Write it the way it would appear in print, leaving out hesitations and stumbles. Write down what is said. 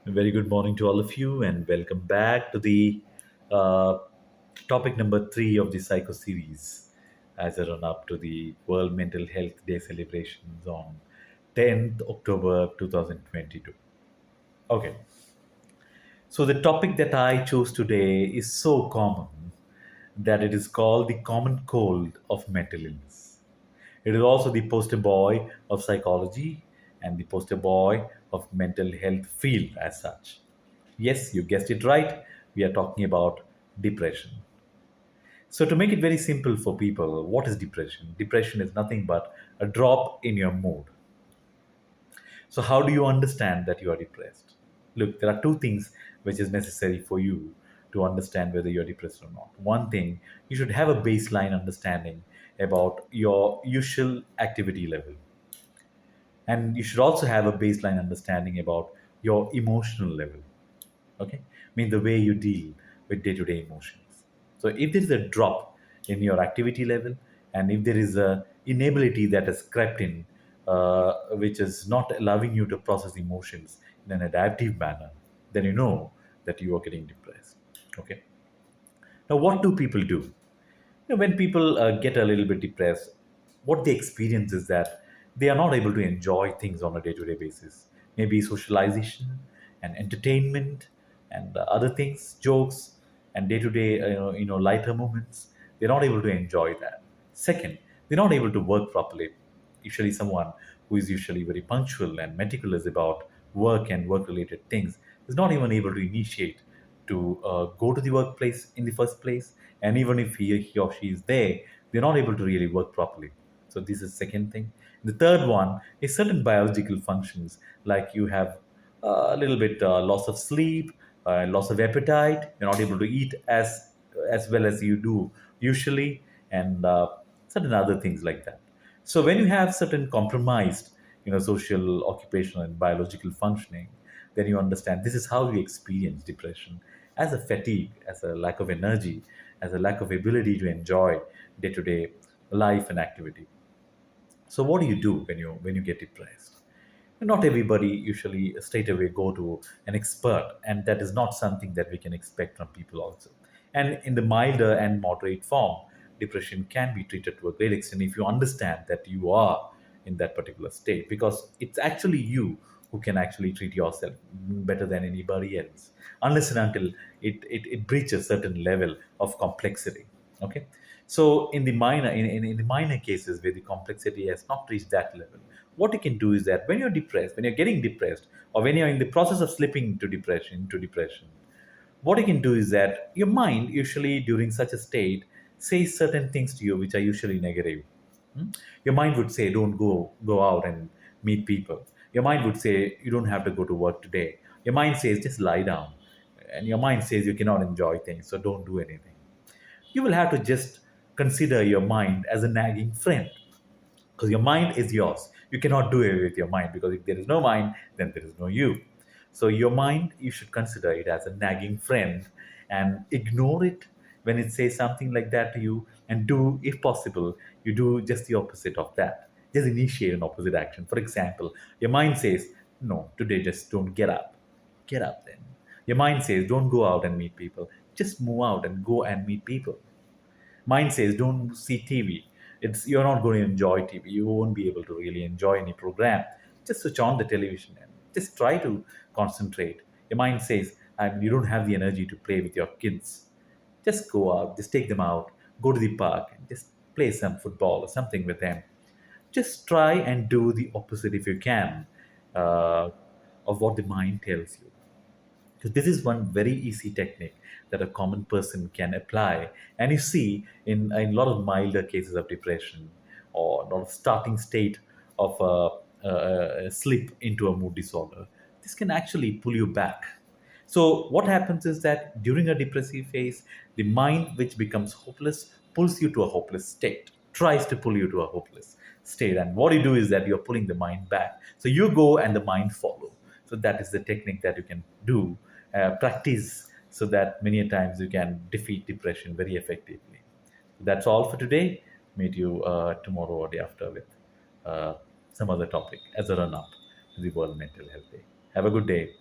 A very good morning to all of you, and welcome back to the uh, topic number three of the Psycho series as I run up to the World Mental Health Day celebrations on 10th October 2022. Okay, so the topic that I chose today is so common that it is called the common cold of mental illness. It is also the poster boy of psychology and the poster boy of mental health field as such. Yes, you guessed it right. We are talking about depression. So, to make it very simple for people, what is depression? Depression is nothing but a drop in your mood. So, how do you understand that you are depressed? Look, there are two things which is necessary for you to understand whether you're depressed or not. One thing, you should have a baseline understanding about your usual activity level. And you should also have a baseline understanding about your emotional level. Okay, I mean the way you deal with day-to-day emotions. So if there is a drop in your activity level, and if there is a inability that has crept in, which is not allowing you to process emotions in an adaptive manner, then you know that you are getting depressed. Okay, now what do people do? When people get a little bit depressed, what they experience is that they are not able to enjoy things on a day-to-day basis. Maybe socialization and entertainment and other things, jokes and day-to-day, lighter moments. They're not able to enjoy that. Second, they're not able to work properly. Usually, someone who is usually very punctual and meticulous about work and work-related things is not even able to initiate to go to the workplace in the first place, and even if he or she is there, they're not able to really work properly. So this is second thing. The third one is certain biological functions, like you have a little bit loss of sleep, loss of appetite. You're not able to eat as well as you do usually, and certain other things like that. So when you have certain compromised, social, occupational, and biological functioning, then you understand this is how you experience depression, as a fatigue, as a lack of energy, as a lack of ability to enjoy day-to-day life and activity. So what do you do when you get depressed? Not everybody usually straight away go to an expert, and that is not something that we can expect from people also. And in the milder and moderate form, depression can be treated to a great extent if you understand that you are in that particular state, because it's actually you who can actually treat yourself better than anybody else, unless and until it breaches certain level of complexity. Okay, so in the minor cases where the complexity has not reached that level, what you can do is that when you're depressed, when you're getting depressed, or when you're in the process of slipping into depression, what you can do is that your mind usually during such a state says certain things to you which are usually negative. Hmm? Your mind would say, don't go out and meet people. Your mind would say, you don't have to go to work today. Your mind says, just lie down. And your mind says you cannot enjoy things, so don't do anything. You will have to just consider your mind as a nagging friend, because your mind is yours. You cannot do it with your mind, because if there is no mind, then there is no you. So your mind, you should consider it as a nagging friend and ignore it when it says something like that to you, and do, if possible, you do just the opposite of that. Just initiate an opposite action. For example, your mind says, no, today just don't get up. Get up then. Your mind says, don't go out and meet people. Just move out and go and meet people. Mine says don't see TV. It's You're not going to enjoy TV. You won't be able to really enjoy any program. Just switch on the television and just try to concentrate. Your mind says you don't have the energy to play with your kids. Just go out, just take them out, go to the park and just play some football or something with them. Just try and do the opposite if you can, uh, of what the mind tells you. Because this is one very easy technique that a common person can apply. And you see, in a lot of milder cases of depression, or a lot of starting state of a slip into a mood disorder, this can actually pull you back. So what happens is that during a depressive phase, the mind, which becomes hopeless, pulls you to a hopeless state, tries to pull you to a hopeless state. And what you do is that you're pulling the mind back. So you go and the mind follow. So that is the technique that you can do, practice, so that many a times you can defeat depression very effectively. That's all for today. Meet you tomorrow or day after with uh, some other topic as a run up to the World Mental Health Day. Have a good day.